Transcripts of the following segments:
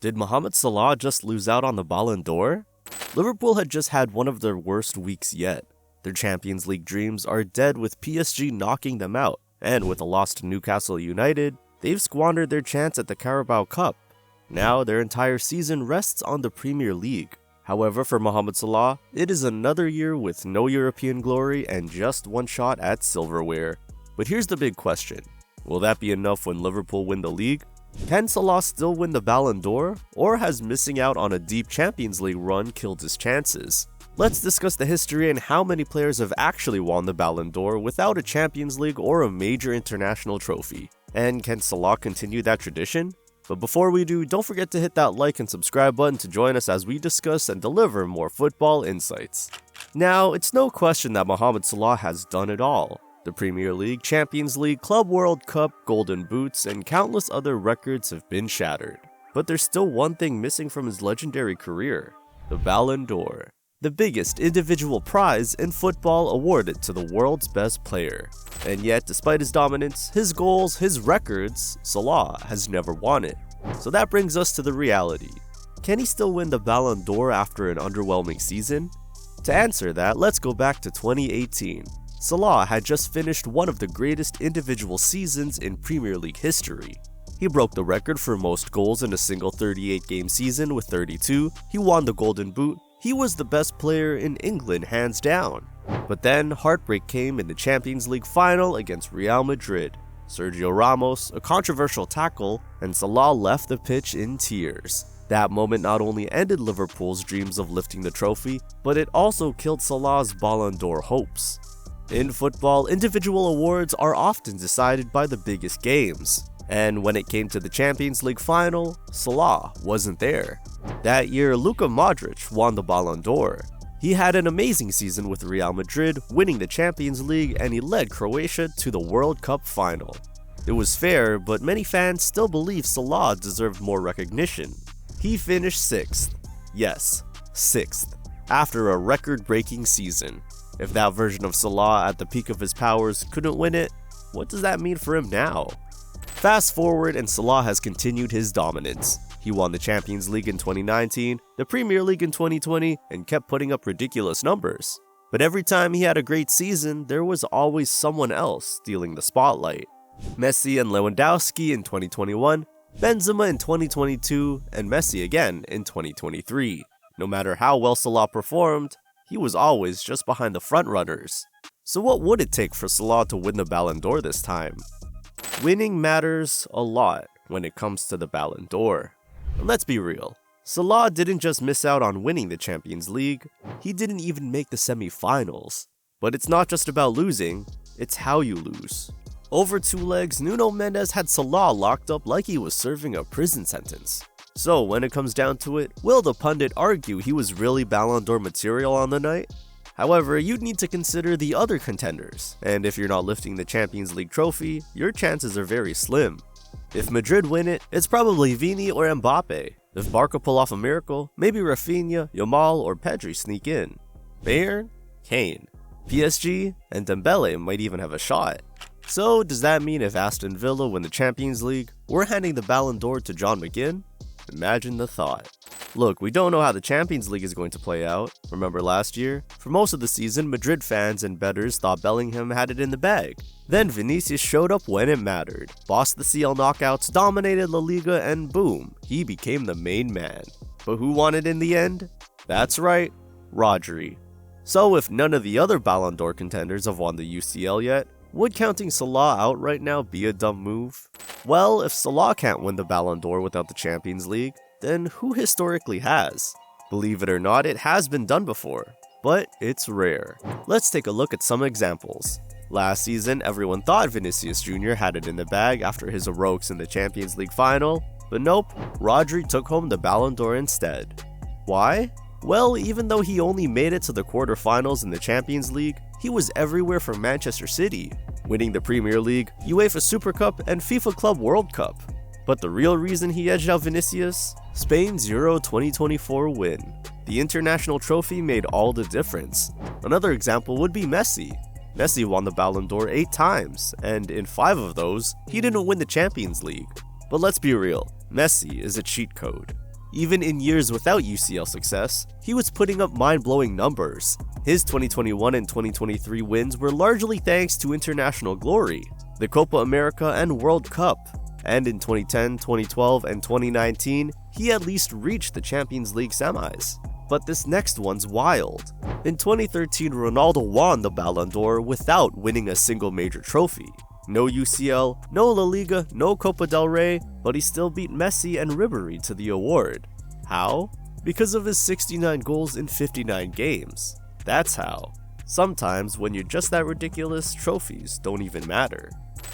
Did Mohamed Salah just lose out on the Ballon d'Or? Liverpool had just had one of their worst weeks yet. Their Champions League dreams are dead with PSG knocking them out, and with a loss to Newcastle United, they've squandered their chance at the Carabao Cup. Now their entire season rests on the Premier League. However, for Mohamed Salah, it is another year with no European glory and just one shot at silverware. But here's the big question. Will that be enough when Liverpool win the league? Can Salah still win the Ballon d'Or, or has missing out on a deep Champions League run killed his chances? Let's discuss the history and how many players have actually won the Ballon d'Or without a Champions League or a major international trophy. And can Salah continue that tradition? But before we do, don't forget to hit that like and subscribe button to join us as we discuss and deliver more football insights. Now, it's no question that Mohamed Salah has done it all. The Premier League, Champions League, Club World Cup, Golden Boots, and countless other records have been shattered. But there's still one thing missing from his legendary career: the Ballon d'Or, the biggest individual prize in football awarded to the world's best player. And yet, despite his dominance, his goals, his records, Salah has never won it. So that brings us to the reality. Can he still win the Ballon d'Or after an underwhelming season? To answer that, let's go back to 2018. Salah had just finished one of the greatest individual seasons in Premier League history. He broke the record for most goals in a single 38-game season with 32, he won the Golden Boot, he was the best player in England hands down. But then, heartbreak came in the Champions League final against Real Madrid. Sergio Ramos, a controversial tackle, and Salah left the pitch in tears. That moment not only ended Liverpool's dreams of lifting the trophy, but it also killed Salah's Ballon d'Or hopes. In football, individual awards are often decided by the biggest games, and when it came to the Champions League final, Salah wasn't there. That year, Luka Modrić won the Ballon d'Or. He had an amazing season with Real Madrid, winning the Champions League, and he led Croatia to the World Cup final. It was fair, but many fans still believe Salah deserved more recognition. He finished 6th. Yes, 6th, after a record-breaking season. If that version of Salah at the peak of his powers couldn't win it, what does that mean for him now? Fast forward and Salah has continued his dominance. He won the Champions League in 2019, the Premier League in 2020, and kept putting up ridiculous numbers. But every time he had a great season, there was always someone else stealing the spotlight. Messi and Lewandowski in 2021, Benzema in 2022, and Messi again in 2023. No matter how well Salah performed, he was always just behind the frontrunners. So what would it take for Salah to win the Ballon d'Or this time? Winning matters a lot when it comes to the Ballon d'Or. And let's be real, Salah didn't just miss out on winning the Champions League, he didn't even make the semi-finals. But it's not just about losing, it's how you lose. Over 2 legs, Nuno Mendes had Salah locked up like he was serving a prison sentence. So when it comes down to it, will the pundit argue he was really Ballon d'Or material on the night? However, you'd need to consider the other contenders, and if you're not lifting the Champions League trophy, your chances are very slim. If Madrid win it, it's probably Vini or Mbappe. If Barca pull off a miracle, maybe Rafinha, Yamal, or Pedri sneak in. Bayern? Kane. PSG? And Dembele might even have a shot. So does that mean if Aston Villa win the Champions League, we're handing the Ballon d'Or to John McGinn? Imagine the thought. Look, we don't know how the Champions League is going to play out. Remember last year? For most of the season, Madrid fans and bettors thought Bellingham had it in the bag. Then Vinicius showed up when it mattered, bossed the CL knockouts, dominated La Liga, and boom, he became the main man. But who won it in the end? That's right, Rodri. So if none of the other Ballon d'Or contenders have won the UCL yet, would counting Salah out right now be a dumb move? Well, if Salah can't win the Ballon d'Or without the Champions League, then who historically has? Believe it or not, it has been done before, but it's rare. Let's take a look at some examples. Last season, everyone thought Vinicius Jr. had it in the bag after his heroics in the Champions League final, but nope, Rodri took home the Ballon d'Or instead. Why? Well, even though he only made it to the quarterfinals in the Champions League, he was everywhere for Manchester City, winning the Premier League, UEFA Super Cup, and FIFA Club World Cup. But the real reason he edged out Vinicius? Spain's Euro 2024 win. The international trophy made all the difference. Another example would be Messi. Messi won the Ballon d'Or 8 times, and in 5 of those, he didn't win the Champions League. But let's be real, Messi is a cheat code. Even in years without UCL success, he was putting up mind-blowing numbers. His 2021 and 2023 wins were largely thanks to international glory, the Copa America and World Cup. And in 2010, 2012, and 2019, he at least reached the Champions League semis. But this next one's wild. In 2013, Ronaldo won the Ballon d'Or without winning a single major trophy. No UCL, no La Liga, no Copa del Rey, but he still beat Messi and Ribéry to the award. How? Because of his 69 goals in 59 games. That's how. Sometimes, when you're just that ridiculous, trophies don't even matter.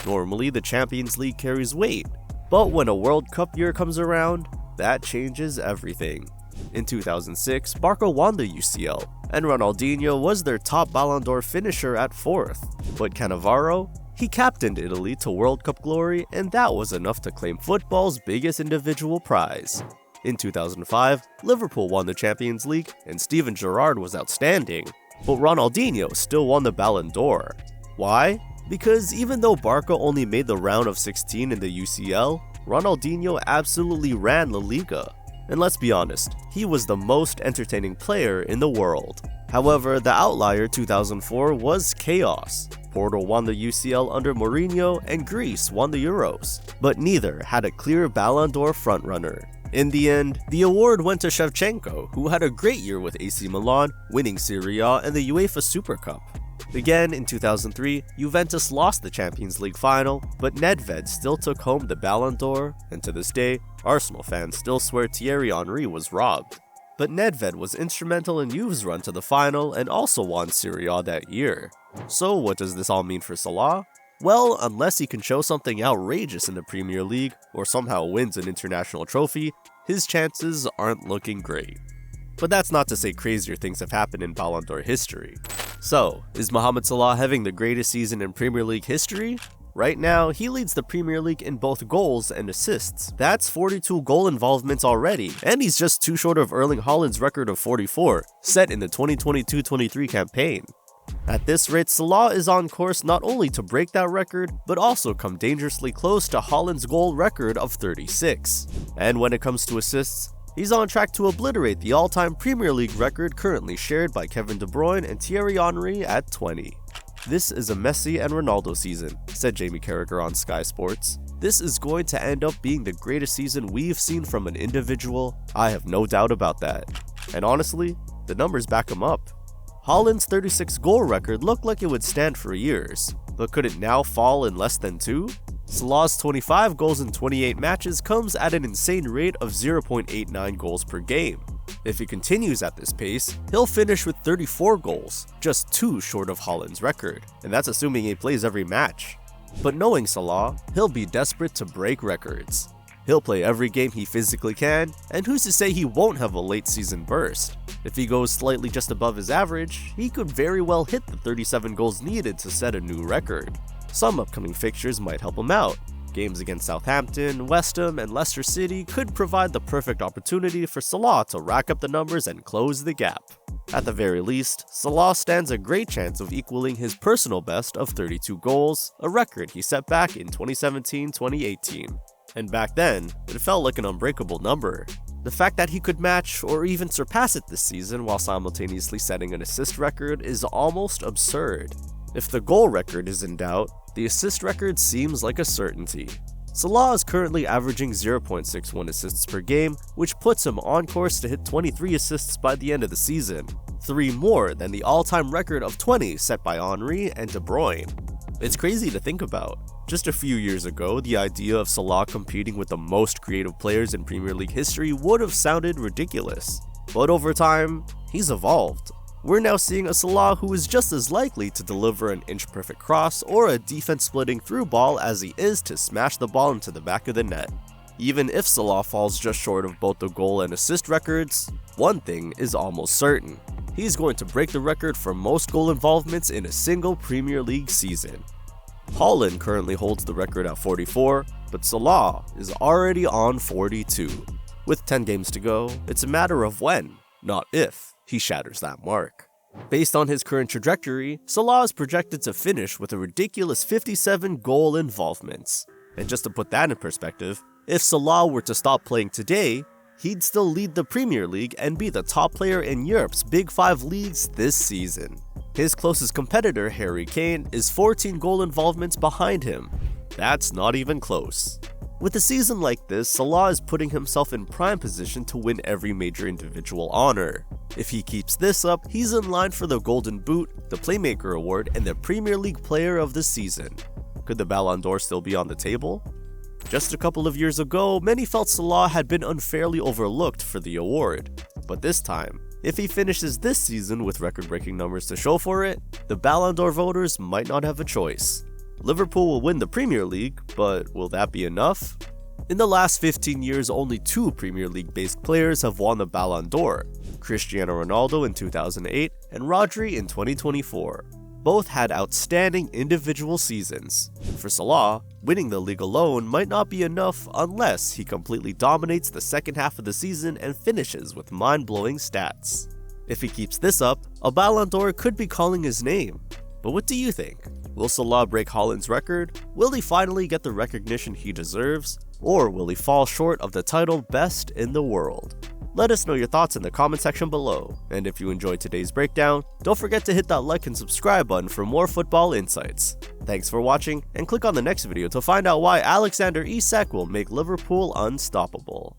Normally, the Champions League carries weight, but when a World Cup year comes around, that changes everything. In 2006, Barca won the UCL, and Ronaldinho was their top Ballon d'Or finisher at 4th. But Cannavaro? He captained Italy to World Cup glory, and that was enough to claim football's biggest individual prize. In 2005, Liverpool won the Champions League, and Steven Gerrard was outstanding. But Ronaldinho still won the Ballon d'Or. Why? Because even though Barca only made the round of 16 in the UCL, Ronaldinho absolutely ran La Liga. And let's be honest, he was the most entertaining player in the world. However, the outlier 2004 was chaos. Porto won the UCL under Mourinho and Greece won the Euros, but neither had a clear Ballon d'Or frontrunner. In the end, the award went to Shevchenko, who had a great year with AC Milan, winning Serie A and the UEFA Super Cup. Again, in 2003, Juventus lost the Champions League final, but Nedved still took home the Ballon d'Or, and to this day, Arsenal fans still swear Thierry Henry was robbed. But Nedved was instrumental in Juve's run to the final and also won Serie A that year. So what does this all mean for Salah? Well, unless he can show something outrageous in the Premier League, or somehow wins an international trophy, his chances aren't looking great. But that's not to say crazier things have happened in Ballon d'Or history. So, is Mohamed Salah having the greatest season in Premier League history? Right now, he leads the Premier League in both goals and assists. That's 42 goal involvements already, and he's just too short of Erling Haaland's record of 44, set in the 2022-23 campaign. At this rate, Salah is on course not only to break that record, but also come dangerously close to Haaland's goal record of 36. And when it comes to assists, he's on track to obliterate the all-time Premier League record currently shared by Kevin De Bruyne and Thierry Henry at 20. This is a Messi and Ronaldo season, said Jamie Carragher on Sky Sports. This is going to end up being the greatest season we've seen from an individual, I have no doubt about that. And honestly, the numbers back him up. Haaland's 36 goal record looked like it would stand for years, but could it now fall in less than 2? Salah's 25 goals in 28 matches comes at an insane rate of 0.89 goals per game. If he continues at this pace, he'll finish with 34 goals, just 2 short of Haaland's record, and that's assuming he plays every match. But knowing Salah, he'll be desperate to break records. He'll play every game he physically can, and who's to say he won't have a late season burst? If he goes slightly just above his average, he could very well hit the 37 goals needed to set a new record. Some upcoming fixtures might help him out. Games against Southampton, West Ham, and Leicester City could provide the perfect opportunity for Salah to rack up the numbers and close the gap. At the very least, Salah stands a great chance of equaling his personal best of 32 goals, a record he set back in 2017-2018. And back then, it felt like an unbreakable number. The fact that he could match or even surpass it this season while simultaneously setting an assist record is almost absurd. If the goal record is in doubt, the assist record seems like a certainty. Salah is currently averaging 0.61 assists per game, which puts him on course to hit 23 assists by the end of the season, 3 more than the all-time record of 20 set by Henry and De Bruyne. It's crazy to think about. Just a few years ago, the idea of Salah competing with the most creative players in Premier League history would have sounded ridiculous. But over time, he's evolved. We're now seeing a Salah who is just as likely to deliver an inch-perfect cross or a defense-splitting through ball as he is to smash the ball into the back of the net. Even if Salah falls just short of both the goal and assist records, one thing is almost certain. He's going to break the record for most goal involvements in a single Premier League season. Haaland currently holds the record at 44, but Salah is already on 42. With 10 games to go, it's a matter of when, not if, he shatters that mark. Based on his current trajectory, Salah is projected to finish with a ridiculous 57 goal involvements. And just to put that in perspective, if Salah were to stop playing today, he'd still lead the Premier League and be the top player in Europe's Big 5 leagues this season. His closest competitor, Harry Kane, is 14 goal involvements behind him. That's not even close. With a season like this, Salah is putting himself in prime position to win every major individual honor. If he keeps this up, he's in line for the Golden Boot, the Playmaker Award, and the Premier League Player of the Season. Could the Ballon d'Or still be on the table? Just a couple of years ago, many felt Salah had been unfairly overlooked for the award. But this time, if he finishes this season with record-breaking numbers to show for it, the Ballon d'Or voters might not have a choice. Liverpool will win the Premier League, but will that be enough? In the last 15 years, only 2 Premier League-based players have won the Ballon d'Or, Cristiano Ronaldo in 2008 and Rodri in 2024. Both had outstanding individual seasons. For Salah, winning the league alone might not be enough unless he completely dominates the second half of the season and finishes with mind-blowing stats. If he keeps this up, a Ballon d'Or could be calling his name. But what do you think? Will Salah break Haaland's record? Will he finally get the recognition he deserves? Or will he fall short of the title best in the world? Let us know your thoughts in the comment section below. And if you enjoyed today's breakdown, don't forget to hit that like and subscribe button for more football insights. Thanks for watching, and click on the next video to find out why Alexander Isak will make Liverpool unstoppable.